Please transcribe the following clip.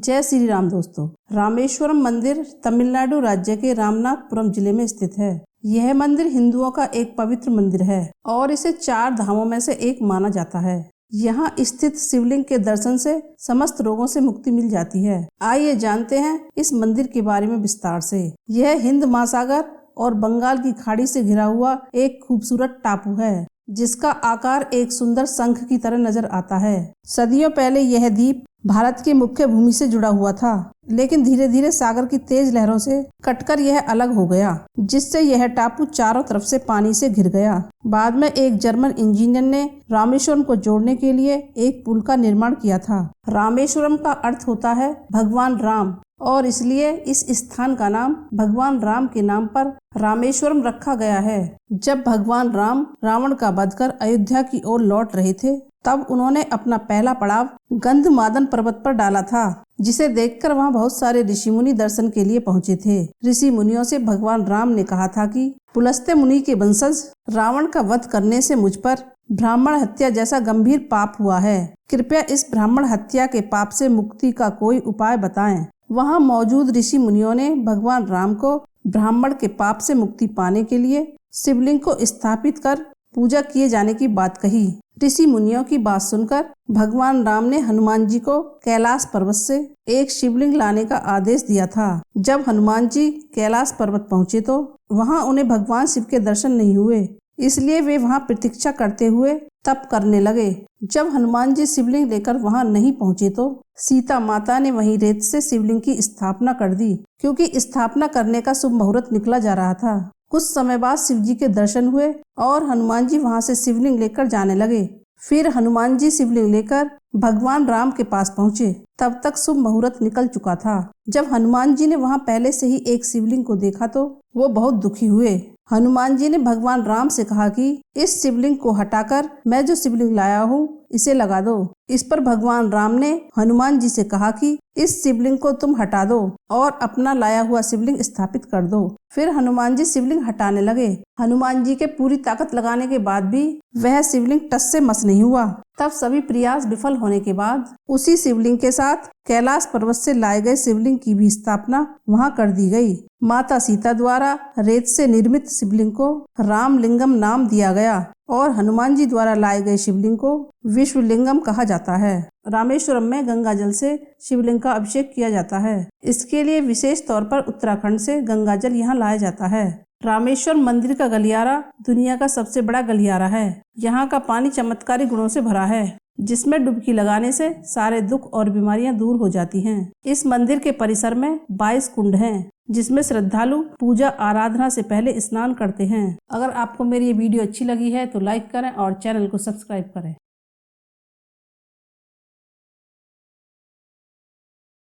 जय श्री राम दोस्तों। रामेश्वरम मंदिर तमिलनाडु राज्य के रामनाथपुरम जिले में स्थित है। यह मंदिर हिंदुओं का एक पवित्र मंदिर है और इसे 4 धामों में से एक माना जाता है। यहाँ स्थित शिवलिंग के दर्शन से समस्त रोगों से मुक्ति मिल जाती है। आइए जानते हैं इस मंदिर के बारे में विस्तार से। यह हिंद महासागर और बंगाल की खाड़ी से घिरा हुआ एक खूबसूरत टापू है, जिसका आकार एक सुंदर शंख की तरह नजर आता है। सदियों पहले यह द्वीप भारत की मुख्य भूमि से जुड़ा हुआ था, लेकिन धीरे धीरे सागर की तेज लहरों से कटकर यह अलग हो गया, जिससे यह टापू चारों तरफ से पानी से घिर गया। बाद में एक जर्मन इंजीनियर ने रामेश्वरम को जोड़ने के लिए एक पुल का निर्माण किया था। रामेश्वरम का अर्थ होता है भगवान राम, और इसलिए इस स्थान का नाम भगवान राम के नाम पर रामेश्वरम रखा गया है। जब भगवान राम रावण का वध कर अयोध्या की ओर लौट रहे थे, तब उन्होंने अपना पहला पड़ाव गंधमादन पर्वत पर डाला था, जिसे देखकर वहां बहुत सारे ऋषि मुनि दर्शन के लिए पहुंचे थे। ऋषि मुनियों से भगवान राम ने कहा था कि पुलस्त्य मुनि के वंशज रावण का वध करने से मुझ पर ब्राह्मण हत्या जैसा गंभीर पाप हुआ है। कृपया इस ब्राह्मण हत्या के पाप से मुक्ति का कोई उपाय बताएं। वहां मौजूद ऋषि मुनियों ने भगवान राम को ब्राह्मण के पाप से मुक्ति पाने के लिए शिवलिंग को स्थापित कर पूजा किए जाने की बात कही। ऋषि मुनियों की बात सुनकर भगवान राम ने हनुमान जी को कैलाश पर्वत से एक शिवलिंग लाने का आदेश दिया था। जब हनुमान जी कैलाश पर्वत पहुँचे तो वहां उन्हें भगवान शिव के दर्शन नहीं हुए, इसलिए वे वहां प्रतीक्षा करते हुए तप करने लगे। जब हनुमान जी शिवलिंग लेकर वहां नहीं पहुंचे तो सीता माता ने वहीं रेत से शिवलिंग की स्थापना कर दी, क्योंकि स्थापना करने का शुभ मुहूर्त निकला जा रहा था। कुछ समय बाद शिव जी के दर्शन हुए और हनुमान जी वहां से शिवलिंग लेकर जाने लगे। फिर हनुमान जी शिवलिंग लेकर भगवान राम के पास पहुंचे। तब तक शुभ मुहूर्त निकल चुका था। जब हनुमान जी ने वहां पहले से ही एक शिवलिंग को देखा तो वो बहुत दुखी हुए। हनुमान जी ने भगवान राम से कहा कि इस शिवलिंग को हटाकर मैं जो शिवलिंग लाया हूँ इसे लगा दो। इस पर भगवान राम ने हनुमान जी से कहा कि इस शिवलिंग को तुम हटा दो और अपना लाया हुआ शिवलिंग स्थापित कर दो। फिर हनुमान जी शिवलिंग हटाने लगे। हनुमान जी के पूरी ताकत लगाने के बाद भी वह शिवलिंग टस से मस नहीं हुआ। तब सभी प्रयास विफल होने के बाद उसी शिवलिंग के साथ कैलाश पर्वत से लाए गए शिवलिंग की भी स्थापना वहां कर दी गई। माता सीता द्वारा रेत से निर्मित शिवलिंग को रामलिंगम नाम दिया गया और हनुमान जी द्वारा लाए गए शिवलिंग को विश्वलिंगम कहा जाता है। रामेश्वरम में गंगा जल से शिवलिंग का अभिषेक किया जाता है। इसके लिए विशेष तौर पर उत्तराखंड से गंगा जल यहाँ लाया जाता है। रामेश्वर मंदिर का गलियारा दुनिया का सबसे बड़ा गलियारा है। यहाँ का पानी चमत्कारी गुणों से भरा है, जिसमें डुबकी लगाने से सारे दुख और बीमारियां दूर हो जाती हैं। इस मंदिर के परिसर में 22 कुंड हैं, जिसमें श्रद्धालु पूजा आराधना से पहले स्नान करते हैं। अगर आपको मेरी ये वीडियो अच्छी लगी है तो लाइक करें और चैनल को सब्सक्राइब करें।